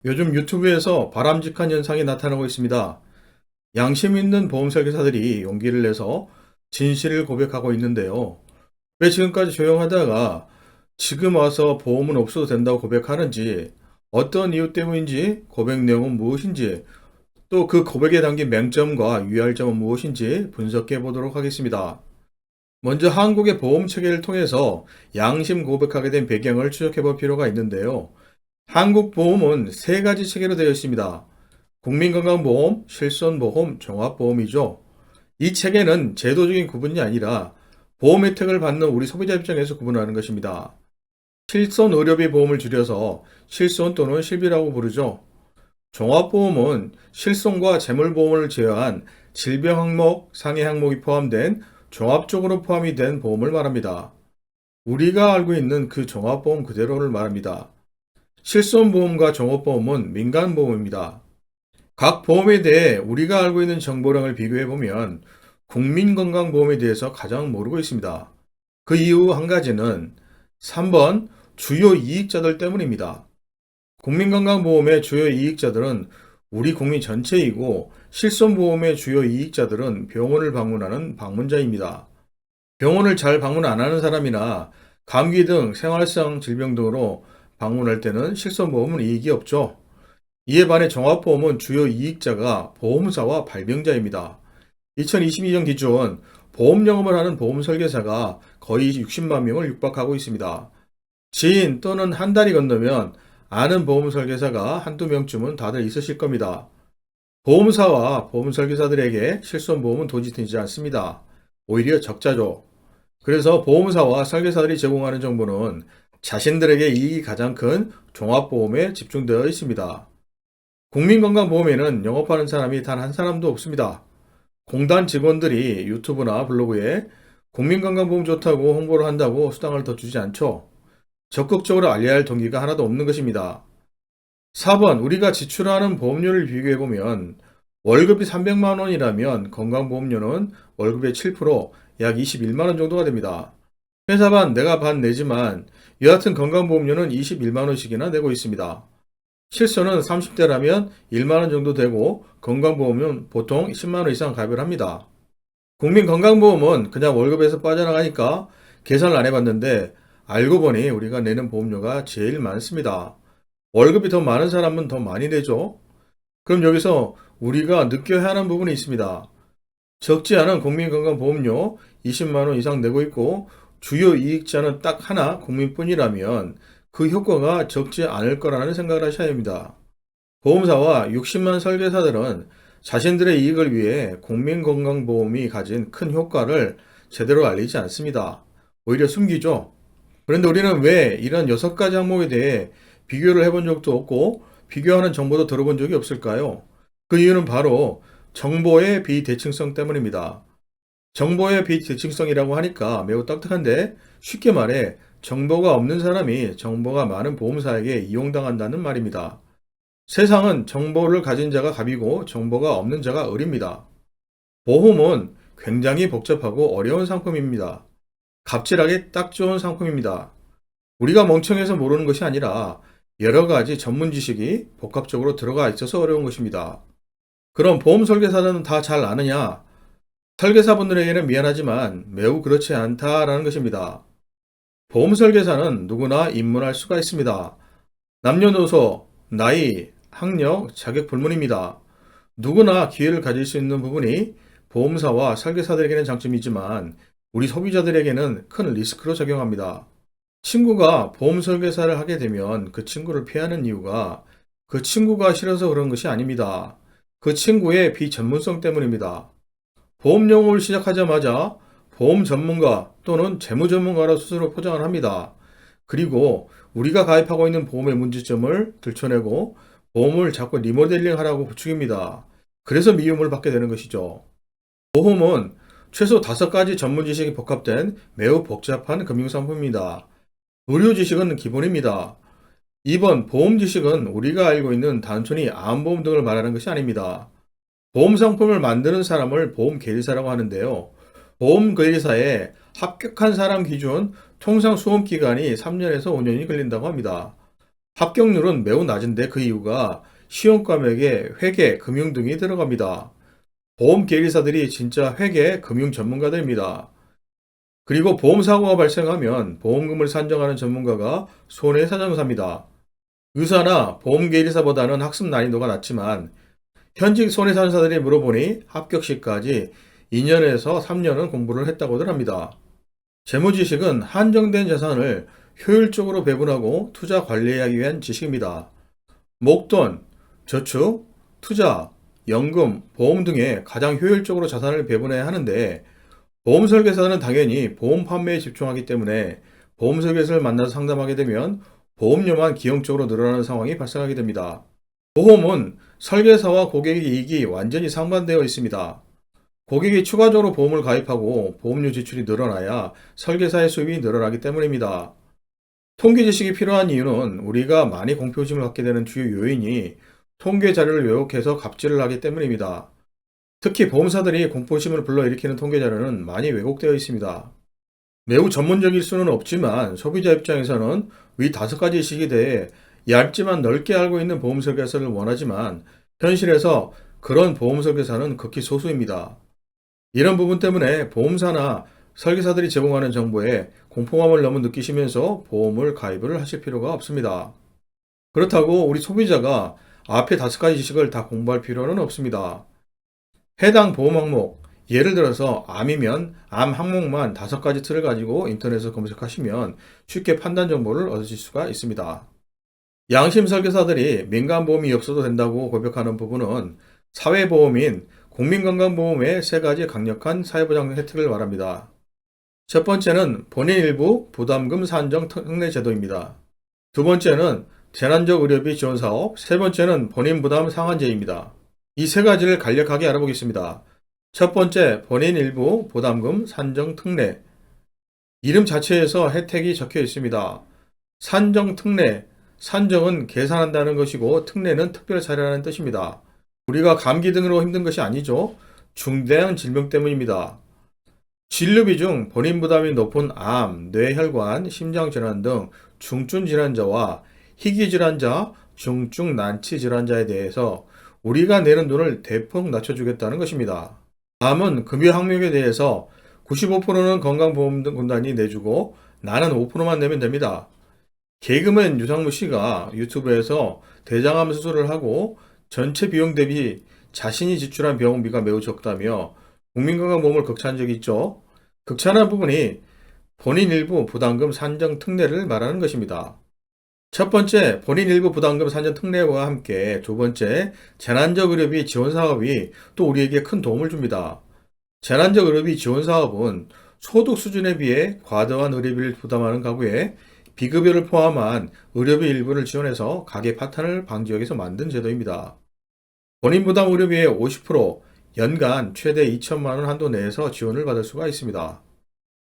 요즘 유튜브에서 바람직한 현상이 나타나고 있습니다. 양심 있는 보험 설계사들이 용기를 내서 진실을 고백하고 있는데요. 왜 지금까지 조용하다가 지금 와서 보험은 없어도 된다고 고백하는지, 어떤 이유 때문인지, 고백 내용은 무엇인지, 또 그 고백에 담긴 맹점과 유의할 점은 무엇인지 분석해 보도록 하겠습니다. 먼저 한국의 보험 체계를 통해서 양심 고백하게 된 배경을 추적해 볼 필요가 있는데요. 한국 보험은 세 가지 체계로 되어 있습니다. 국민건강보험, 실손보험, 종합보험이죠. 이 체계는 제도적인 구분이 아니라 보험 혜택을 받는 우리 소비자 입장에서 구분하는 것입니다. 실손의료비 보험을 줄여서 실손 또는 실비라고 부르죠. 종합보험은 실손과 재물보험을 제외한 질병 항목, 상해 항목이 포함된 종합적으로 포함이 된 보험을 말합니다. 우리가 알고 있는 그 종합보험 그대로를 말합니다. 실손보험과 종합보험은 민간보험입니다. 각 보험에 대해 우리가 알고 있는 정보량을 비교해 보면 국민건강보험에 대해서 가장 모르고 있습니다. 그 이유 한 가지는 3번 주요 이익자들 때문입니다. 국민건강보험의 주요 이익자들은 우리 국민 전체이고 실손보험의 주요 이익자들은 병원을 방문하는 방문자입니다. 병원을 잘 방문 안 하는 사람이나 감기 등 생활성 질병 등으로 방문할 때는 실손보험은 이익이 없죠. 이에 반해 종합보험은 주요 이익자가 보험사와 발병자입니다. 2022년 기준 보험 영업을 하는 보험 설계사가 거의 60만 명을 육박하고 있습니다. 지인 또는 한 달이 건너면 아는 보험 설계사가 한두 명쯤은 다들 있으실 겁니다. 보험사와 보험 설계사들에게 실손보험은 도저히 되지 않습니다. 오히려 적자죠. 그래서 보험사와 설계사들이 제공하는 정보는 자신들에게 이익이 가장 큰 종합보험에 집중되어 있습니다. 국민건강보험에는 영업하는 사람이 단 한 사람도 없습니다. 공단 직원들이 유튜브나 블로그에 국민건강보험 좋다고 홍보를 한다고 수당을 더 주지 않죠. 적극적으로 알려야 할 동기가 하나도 없는 것입니다. 4번, 우리가 지출하는 보험료를 비교해보면 월급이 300만 원이라면 건강보험료는 월급의 7%, 약 21만 원 정도가 됩니다. 회사 반, 내가 반 내지만 여하튼 건강보험료는 21만 원씩이나 내고 있습니다. 실손은 30대라면 1만 원 정도 되고 건강보험은 보통 10만 원 이상 가입을 합니다. 국민건강보험은 그냥 월급에서 빠져나가니까 계산을 안 해봤는데 알고 보니 우리가 내는 보험료가 제일 많습니다. 월급이 더 많은 사람은 더 많이 내죠. 그럼 여기서 우리가 느껴야 하는 부분이 있습니다. 적지 않은 국민건강보험료 20만 원 이상 내고 있고 주요 이익자는 딱 하나 국민뿐이라면 그 효과가 적지 않을 거라는 생각을 하셔야 합니다. 보험사와 60만 설계사들은 자신들의 이익을 위해 국민건강보험이 가진 큰 효과를 제대로 알리지 않습니다. 오히려 숨기죠. 그런데 우리는 왜 이런 6가지 항목에 대해 비교를 해본 적도 없고 비교하는 정보도 들어본 적이 없을까요? 그 이유는 바로 정보의 비대칭성 때문입니다. 정보의 비대칭성이라고 하니까 매우 딱딱한데 쉽게 말해 정보가 없는 사람이 정보가 많은 보험사에게 이용당한다는 말입니다. 세상은 정보를 가진 자가 갑이고 정보가 없는 자가 을입니다. 보험은 굉장히 복잡하고 어려운 상품입니다. 갑질하기 딱 좋은 상품입니다. 우리가 멍청해서 모르는 것이 아니라 여러 가지 전문 지식이 복합적으로 들어가 있어서 어려운 것입니다. 그럼 보험 설계사는 다 잘 아느냐? 설계사분들에게는 미안하지만 매우 그렇지 않다라는 것입니다. 보험 설계사는 누구나 입문할 수가 있습니다. 남녀노소, 나이, 학력, 자격 불문입니다. 누구나 기회를 가질 수 있는 부분이 보험사와 설계사들에게는 장점이지만 우리 소비자들에게는 큰 리스크로 작용합니다. 친구가 보험 설계사를 하게 되면 그 친구를 피하는 이유가 그 친구가 싫어서 그런 것이 아닙니다. 그 친구의 비전문성 때문입니다. 보험 영업을 시작하자마자 보험 전문가 또는 재무 전문가로 스스로 포장을 합니다. 그리고 우리가 가입하고 있는 보험의 문제점을 들춰내고 보험을 자꾸 리모델링 하라고 부추깁니다. 그래서 미움을 받게 되는 것이죠. 보험은 최소 5가지 전문 지식이 복합된 매우 복잡한 금융상품입니다. 의료 지식은 기본입니다. 2번, 보험 지식은 우리가 알고 있는 단순히 암보험 등을 말하는 것이 아닙니다. 보험 상품을 만드는 사람을 보험 계리사라고 하는데요. 보험 계리사에 합격한 사람 기준 통상 수험 기간이 3년에서 5년이 걸린다고 합니다. 합격률은 매우 낮은데 그 이유가 시험 과목에 회계, 금융 등이 들어갑니다. 보험 계리사들이 진짜 회계, 금융 전문가들입니다. 그리고 보험사고가 발생하면 보험금을 산정하는 전문가가 손해사정사입니다. 의사나 보험계리사보다는 학습 난이도가 낮지만 현직 손해사정사들이 물어보니 합격 시까지 2년에서 3년은 공부를 했다고들 합니다. 재무지식은 한정된 자산을 효율적으로 배분하고 투자 관리하기 위한 지식입니다. 목돈, 저축, 투자, 연금, 보험 등에 가장 효율적으로 자산을 배분해야 하는데 보험 설계사는 당연히 보험 판매에 집중하기 때문에 보험 설계사를 만나서 상담하게 되면 보험료만 기형적으로 늘어나는 상황이 발생하게 됩니다. 보험은 설계사와 고객의 이익이 완전히 상반되어 있습니다. 고객이 추가적으로 보험을 가입하고 보험료 지출이 늘어나야 설계사의 수입이 늘어나기 때문입니다. 통계 지식이 필요한 이유는 우리가 많이 공표심을 갖게 되는 주요 요인이 통계 자료를 왜곡해서 갑질을 하기 때문입니다. 특히 보험사들이 공포심을 불러일으키는 통계 자료는 많이 왜곡되어 있습니다. 매우 전문적일 수는 없지만 소비자 입장에서는 위 5가지 지식에 대해 얇지만 넓게 알고 있는 보험 설계사를 원하지만 현실에서 그런 보험 설계사는 극히 소수입니다. 이런 부분 때문에 보험사나 설계사들이 제공하는 정보에 공포감을 너무 느끼시면서 보험을 가입을 하실 필요가 없습니다. 그렇다고 우리 소비자가 앞에 5가지 지식을 다 공부할 필요는 없습니다. 해당 보험 항목, 예를 들어서 암이면 암 항목만 5가지 틀을 가지고 인터넷에서 검색하시면 쉽게 판단 정보를 얻으실 수가 있습니다. 양심 설계사들이 민간보험이 없어도 된다고 고백하는 부분은 사회보험인 국민건강보험의 3가지 강력한 사회보장 혜택을 말합니다. 첫 번째는 본인 일부 부담금 산정 특례 제도입니다. 두 번째는 재난적 의료비 지원 사업, 세 번째는 본인 부담 상한제입니다. 이 3가지를 간략하게 알아보겠습니다. 첫 번째, 본인 일부 부담금 산정 특례. 이름 자체에서 혜택이 적혀 있습니다. 산정 특례, 산정은 계산한다는 것이고 특례는 특별 사례라는 뜻입니다. 우리가 감기 등으로 힘든 것이 아니죠. 중대한 질병 때문입니다. 진료비 중 본인 부담이 높은 암, 뇌혈관, 심장질환 등 중증 질환자와 희귀 질환자, 중증 난치 질환자에 대해서 우리가 내는 돈을 대폭 낮춰주겠다는 것입니다. 암은 금유 항목에 대해서 95%는 건강보험공단이 내주고 나는 5%만 내면 됩니다. 개그맨 유상무 씨가 유튜브에서 대장암 수술을 하고 전체 비용 대비 자신이 지출한 병원비가 매우 적다며 국민건강보험을 극찬한 적이 있죠. 극찬한 부분이 본인 일부 부담금 산정 특례를 말하는 것입니다. 첫 번째, 본인 일부 부담금 산정 특례와 함께 두 번째, 재난적 의료비 지원 사업이 또 우리에게 큰 도움을 줍니다. 재난적 의료비 지원 사업은 소득 수준에 비해 과도한 의료비를 부담하는 가구에 비급여를 포함한 의료비 일부를 지원해서 가계 파탄을 방지하기 위해서 만든 제도입니다. 본인 부담 의료비의 50% 연간 최대 2천만 원 한도 내에서 지원을 받을 수가 있습니다.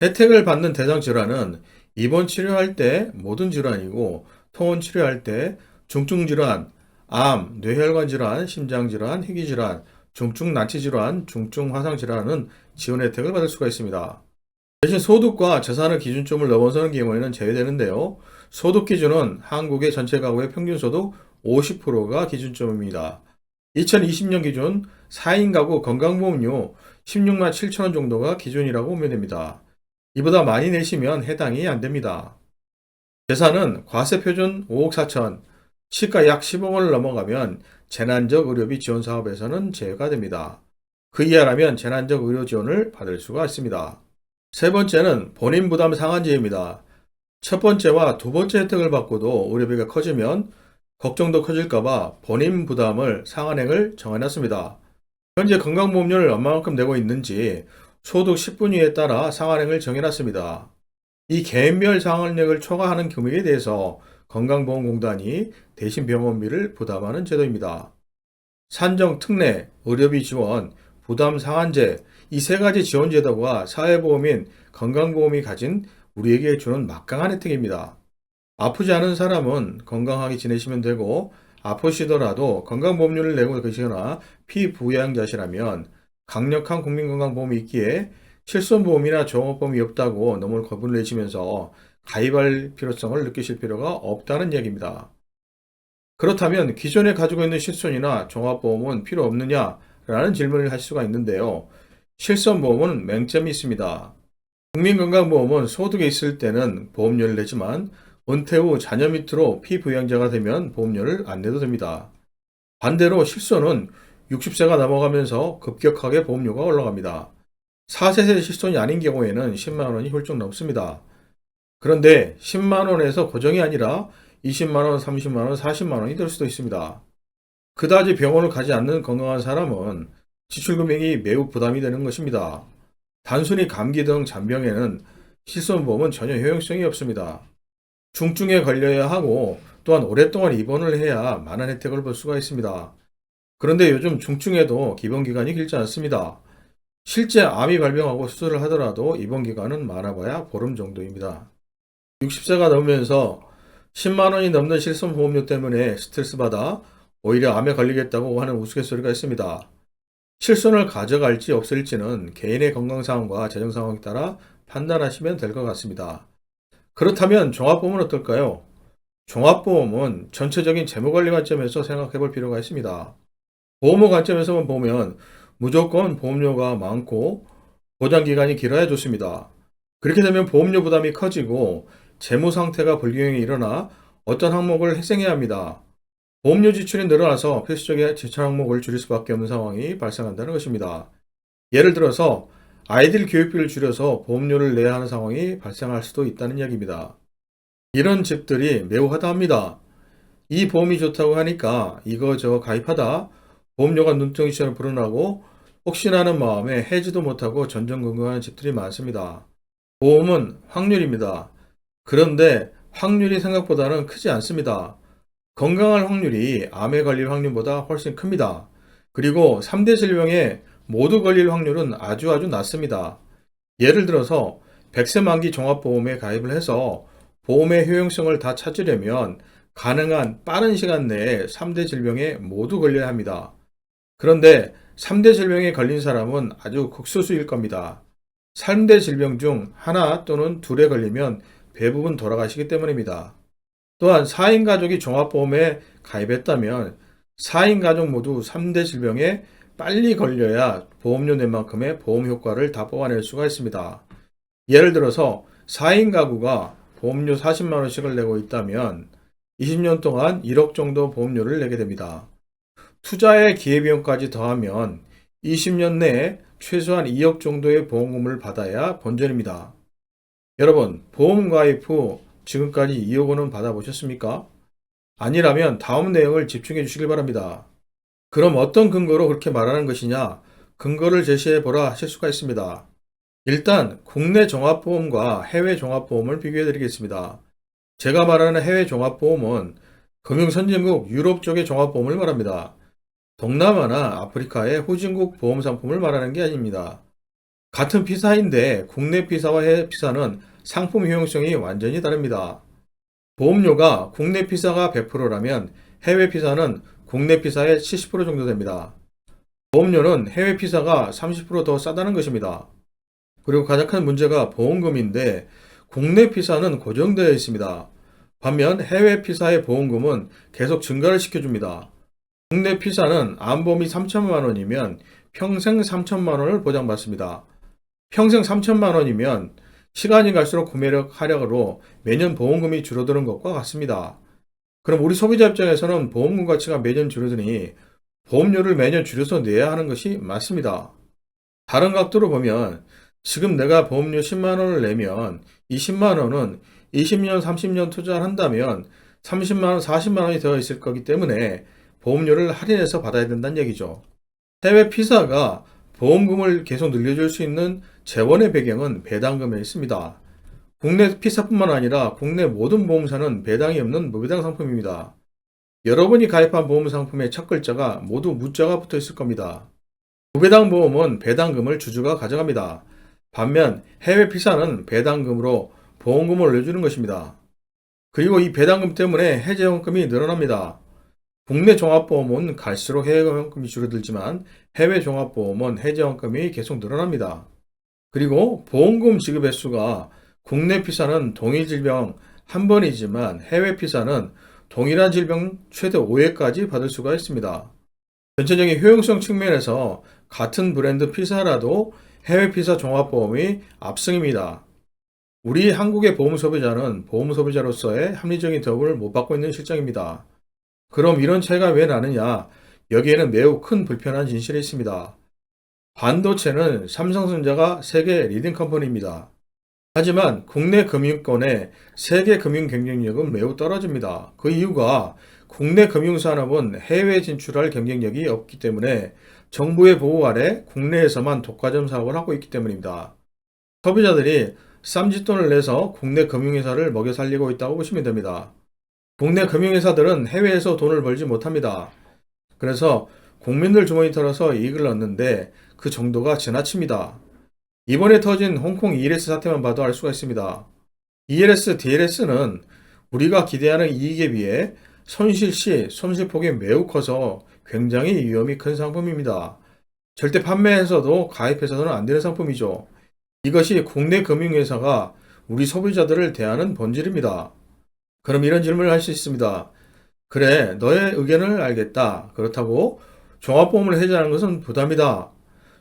혜택을 받는 대상 질환은 입원 치료할 때 모든 질환이고 통원 치료할 때 중증 질환, 암, 뇌혈관 질환, 심장 질환, 희귀 질환, 중증 난치 질환, 중증 화상 질환은 지원 혜택을 받을 수가 있습니다. 대신 소득과 재산의 기준점을 넘어서는 경우에는 제외되는데요. 소득 기준은 한국의 전체 가구의 평균 소득 50%가 기준점입니다. 2020년 기준 4인 가구 건강보험료 16만 7천 원 정도가 기준이라고 보면 됩니다. 이보다 많이 내시면 해당이 안 됩니다. 재산은 과세표준 5억 4천, 시가 약 10억 원을 넘어가면 재난적 의료비 지원 사업에서는 제외가 됩니다. 그 이하라면 재난적 의료 지원을 받을 수가 있습니다. 세 번째는 본인 부담 상한제입니다. 첫 번째와 두 번째 혜택을 받고도 의료비가 커지면 걱정도 커질까봐 본인 부담을 상한액을 정해놨습니다. 현재 건강보험료를 얼마만큼 내고 있는지 소득 10분위에 따라 상한액을 정해놨습니다. 이 개인별 상한액을 초과하는 금액에 대해서 건강보험공단이 대신 병원비를 부담하는 제도입니다. 산정 특례, 의료비 지원, 부담 상한제 이 3가지 지원 제도가 사회보험인 건강보험이 가진 우리에게 주는 막강한 혜택입니다. 아프지 않은 사람은 건강하게 지내시면 되고 아프시더라도 건강보험료를 내고 계시거나 피부양자시라면 강력한 국민건강보험이 있기에 실손보험이나 종합보험이 없다고 너무 겁을 내시면서 가입할 필요성을 느끼실 필요가 없다는 이야기입니다. 그렇다면 기존에 가지고 있는 실손이나 종합보험은 필요 없느냐라는 질문을 할 수가 있는데요. 실손보험은 맹점이 있습니다. 국민건강보험은 소득이 있을 때는 보험료를 내지만 은퇴 후 자녀 밑으로 피부양자가 되면 보험료를 안 내도 됩니다. 반대로 실손은 60세가 넘어가면서 급격하게 보험료가 올라갑니다. 4세대 실손이 아닌 경우에는 10만 원이 훌쩍 넘습니다. 그런데 10만 원에서 고정이 아니라 20만 원, 30만 원, 40만 원이 될 수도 있습니다. 그다지 병원을 가지 않는 건강한 사람은 지출 금액이 매우 부담이 되는 것입니다. 단순히 감기 등 잔병에는 실손보험은 전혀 효용성이 없습니다. 중증에 걸려야 하고 또한 오랫동안 입원을 해야 많은 혜택을 볼 수가 있습니다. 그런데 요즘 중증에도 입원기간이 길지 않습니다. 실제 암이 발병하고 수술을 하더라도 입원기간은 많아봐야 보름 정도입니다. 60세가 넘으면서 10만 원이 넘는 실손보험료 때문에 스트레스 받아 오히려 암에 걸리겠다고 하는 우스갯소리가 있습니다. 실손을 가져갈지 없앨지는 개인의 건강 상황과 재정 상황에 따라 판단하시면 될 것 같습니다. 그렇다면 종합보험은 어떨까요? 종합보험은 전체적인 재무관리 관점에서 생각해 볼 필요가 있습니다. 보험료 관점에서만 보면 무조건 보험료가 많고 보장기간이 길어야 좋습니다. 그렇게 되면 보험료 부담이 커지고 재무 상태가 불균형이 일어나 어떤 항목을 희생해야 합니다. 보험료 지출이 늘어나서 필수적인 지출 항목을 줄일 수밖에 없는 상황이 발생한다는 것입니다. 예를 들어서 아이들 교육비를 줄여서 보험료를 내야 하는 상황이 발생할 수도 있다는 이야기입니다. 이런 집들이 매우 허다합니다. 이 보험이 좋다고 하니까 이거저거 가입하다 보험료가 눈덩이처럼 불어나고 혹시나 하는 마음에 해지도 못하고 전전긍긍하는 집들이 많습니다. 보험은 확률입니다. 그런데 확률이 생각보다는 크지 않습니다. 건강할 확률이 암에 걸릴 확률보다 훨씬 큽니다. 그리고 3대 질병에 모두 걸릴 확률은 아주 낮습니다. 예를 들어서 100세 만기 종합보험에 가입을 해서 보험의 효용성을 다 찾으려면 가능한 빠른 시간 내에 3대 질병에 모두 걸려야 합니다. 그런데 3대 질병에 걸린 사람은 아주 극소수일 겁니다. 3대 질병 중 하나 또는 둘에 걸리면 대부분 돌아가시기 때문입니다. 또한 4인 가족이 종합보험에 가입했다면 4인 가족 모두 3대 질병에 빨리 걸려야 보험료 낸 만큼의 보험 효과를 다 뽑아낼 수가 있습니다. 예를 들어서 4인 가구가 보험료 40만 원씩을 내고 있다면 20년 동안 1억 정도 보험료를 내게 됩니다. 투자의 기회비용까지 더하면 20년 내에 최소한 2억 정도의 보험금을 받아야 본전입니다. 여러분, 보험 가입 후 지금까지 2억 원은 받아보셨습니까? 아니라면 다음 내용을 집중해 주시길 바랍니다. 그럼 어떤 근거로 그렇게 말하는 것이냐? 근거를 제시해 보라 하실 수가 있습니다. 일단 국내 종합보험과 해외 종합보험을 비교해 드리겠습니다. 제가 말하는 해외 종합보험은 금융선진국 유럽 쪽의 종합보험을 말합니다. 동남아나 아프리카의 후진국 보험 상품을 말하는 게 아닙니다. 같은 피사인데 국내 피사와 해외 피사는 상품 효용성이 완전히 다릅니다. 보험료가 국내 피사가 100%라면 해외 피사는 국내 피사의 70% 정도 됩니다. 보험료는 해외 피사가 30%더 싸다는 것입니다. 그리고 가장 큰 문제가 보험금인데 국내 피사는 고정되어 있습니다. 반면 해외 피사의 보험금은 계속 증가를 시켜줍니다. 국내 피사는 암보험이 3천만 원이면 평생 3천만 원을 보장받습니다. 평생 3천만 원이면 시간이 갈수록 구매력 하락으로 매년 보험금이 줄어드는 것과 같습니다. 그럼 우리 소비자 입장에서는 보험금 가치가 매년 줄어드니 보험료를 매년 줄여서 내야 하는 것이 맞습니다. 다른 각도로 보면 지금 내가 보험료 10만 원을 내면 이 10만 원은 20년, 30년 투자를 한다면 30만 원, 40만 원이 되어 있을 거기 때문에 보험료를 할인해서 받아야 된다는 얘기죠. 해외 피사가 보험금을 계속 늘려줄 수 있는 재원의 배경은 배당금에 있습니다. 국내 피사뿐만 아니라 국내 모든 보험사는 배당이 없는 무배당 상품입니다. 여러분이 가입한 보험 상품의 첫 글자가 모두 무자가 붙어 있을 겁니다. 무배당 보험은 배당금을 주주가 가져갑니다. 반면 해외 피사는 배당금으로 보험금을 올려주는 것입니다. 그리고 이 배당금 때문에 해지원금이 늘어납니다. 국내 종합보험은 갈수록 해지원금이 줄어들지만 해외 종합보험은 해지원금이 계속 늘어납니다. 그리고 보험금 지급 횟수가 국내 피사는 동일 질병 한 번이지만 해외 피사는 동일한 질병 최대 5회까지 받을 수가 있습니다. 전체적인 효용성 측면에서 같은 브랜드 피사라도 해외 피사 종합보험이 압승입니다. 우리 한국의 보험 소비자는 보험 소비자로서의 합리적인 대우를 못 받고 있는 실정입니다. 그럼 이런 차이가 왜 나느냐? 여기에는 매우 큰 불편한 진실이 있습니다. 반도체는 삼성전자가 세계 리딩 컴퍼니입니다. 하지만 국내 금융권의 세계 금융 경쟁력은 매우 떨어집니다. 그 이유가 국내 금융산업은 해외 진출할 경쟁력이 없기 때문에 정부의 보호 아래 국내에서만 독과점 사업을 하고 있기 때문입니다. 소비자들이 쌈짓돈을 내서 국내 금융회사를 먹여 살리고 있다고 보시면 됩니다. 국내 금융회사들은 해외에서 돈을 벌지 못합니다. 그래서 국민들 주머니 털어서 이익을 얻는데 그 정도가 지나칩니다. 이번에 터진 홍콩 ELS 사태만 봐도 알 수가 있습니다. ELS, DLS는 우리가 기대하는 이익에 비해 손실 시 손실폭이 매우 커서 굉장히 위험이 큰 상품입니다. 절대 판매해서도 가입해서는 안 되는 상품이죠. 이것이 국내 금융회사가 우리 소비자들을 대하는 본질입니다. 그럼 이런 질문을 할 수 있습니다. 그래, 너의 의견을 알겠다. 그렇다고 종합보험을 해지하는 것은 부담이다.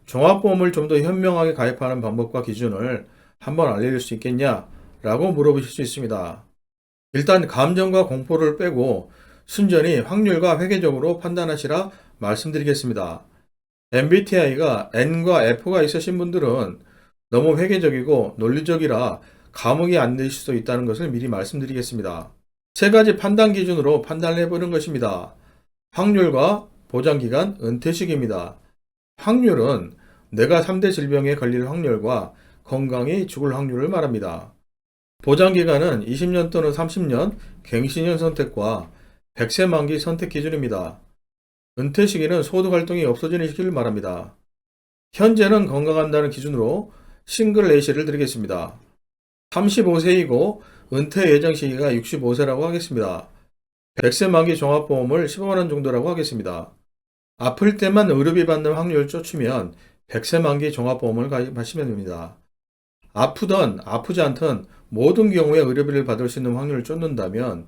종합보험을 좀 더 현명하게 가입하는 방법과 기준을 한번 알려줄 수 있겠냐? 라고 물어보실 수 있습니다. 일단 감정과 공포를 빼고 순전히 확률과 회계적으로 판단하시라 말씀드리겠습니다. MBTI가 N과 F가 있으신 분들은 너무 회계적이고 논리적이라 감흥이 안 될 수도 있다는 것을 미리 말씀드리겠습니다. 세 가지 판단 기준으로 판단을 해보는 것입니다. 확률과 보장기간, 은퇴식입니다. 확률은 내가 3대 질병에 걸릴 확률과 건강히 죽을 확률을 말합니다. 보장기간은 20년 또는 30년 갱신형 선택과 100세 만기 선택 기준입니다. 은퇴 시기는 소득 활동이 없어지는 시기를 말합니다. 현재는 건강한다는 기준으로 싱글 A시를 드리겠습니다. 35세이고 은퇴 예정 시기가 65세라고 하겠습니다. 100세 만기 종합보험을 15만원 정도라고 하겠습니다. 아플 때만 의료비 받는 확률을 쫓으면 100세 만기 종합보험을 가입하시면 됩니다. 아프든 아프지 않든 모든 경우에 의료비를 받을 수 있는 확률을 쫓는다면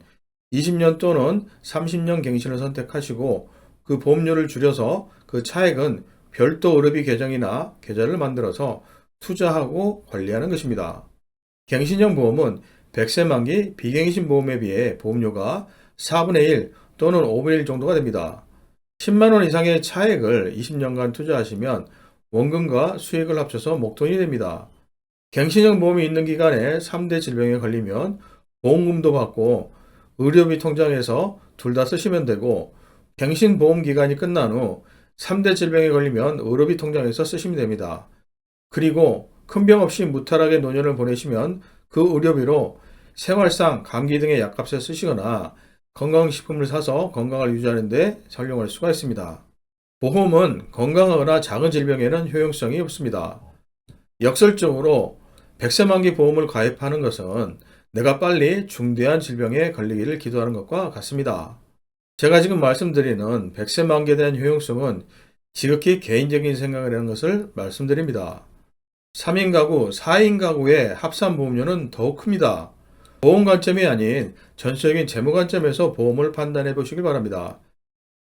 20년 또는 30년 갱신을 선택하시고 그 보험료를 줄여서 그 차액은 별도 의료비 계정이나 계좌를 만들어서 투자하고 관리하는 것입니다. 갱신형 보험은 100세 만기 비갱신 보험에 비해 보험료가 4분의 1 또는 5분의 1 정도가 됩니다. 10만원 이상의 차액을 20년간 투자하시면 원금과 수익을 합쳐서 목돈이 됩니다. 갱신형 보험이 있는 기간에 3대 질병에 걸리면 보험금도 받고 의료비 통장에서 둘 다 쓰시면 되고 갱신 보험 기간이 끝난 후 3대 질병에 걸리면 의료비 통장에서 쓰시면 됩니다. 그리고 큰 병 없이 무탈하게 노년을 보내시면 그 의료비로 생활상 감기 등의 약값에 쓰시거나 건강식품을 사서 건강을 유지하는 데 활용할 수가 있습니다. 보험은 건강하거나 작은 질병에는 효용성이 없습니다. 역설적으로 100세 만기 보험을 가입하는 것은 내가 빨리 중대한 질병에 걸리기를 기도하는 것과 같습니다. 제가 지금 말씀드리는 100세 만기에 대한 효용성은 지극히 개인적인 생각이라는 것을 말씀드립니다. 3인 가구, 4인 가구의 합산 보험료는 더욱 큽니다. 보험 관점이 아닌 전체적인 재무 관점에서 보험을 판단해 보시길 바랍니다.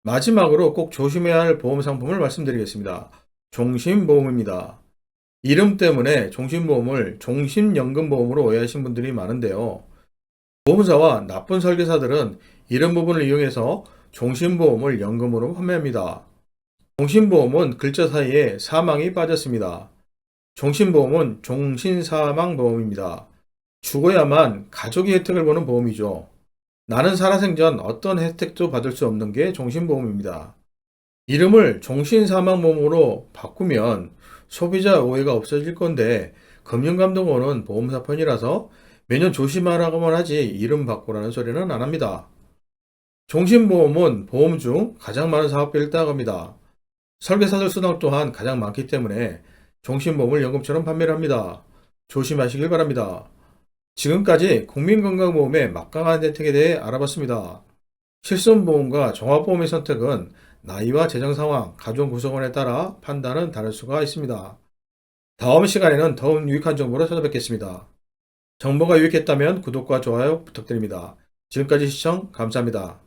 마지막으로 꼭 조심해야 할 보험 상품을 말씀드리겠습니다. 종신보험입니다. 이름 때문에 종신보험을 종신연금보험으로 오해하신 분들이 많은데요. 보험사와 나쁜 설계사들은 이런 부분을 이용해서 종신보험을 연금으로 판매합니다. 종신보험은 글자 사이에 사망이 빠졌습니다. 종신보험은 종신사망보험입니다. 죽어야만 가족이 혜택을 보는 보험이죠. 나는 살아생전 어떤 혜택도 받을 수 없는 게 종신보험입니다. 이름을 종신사망보험으로 바꾸면 소비자 오해가 없어질 건데 금융감독원은 보험사 편이라서 매년 조심하라고만 하지 이름 바꾸라는 소리는 안 합니다. 종신보험은 보험 중 가장 많은 사업비를 따라갑니다. 설계사들 수당 또한 가장 많기 때문에 종신보험을 연금처럼 판매를 합니다. 조심하시길 바랍니다. 지금까지 국민건강보험의 막강한 혜택에 대해 알아봤습니다. 실손보험과 종합보험의 선택은 나이와 재정상황, 가족 구성원에 따라 판단은 다를 수가 있습니다. 다음 시간에는 더욱 유익한 정보로 찾아뵙겠습니다. 정보가 유익했다면 구독과 좋아요 부탁드립니다. 지금까지 시청 감사합니다.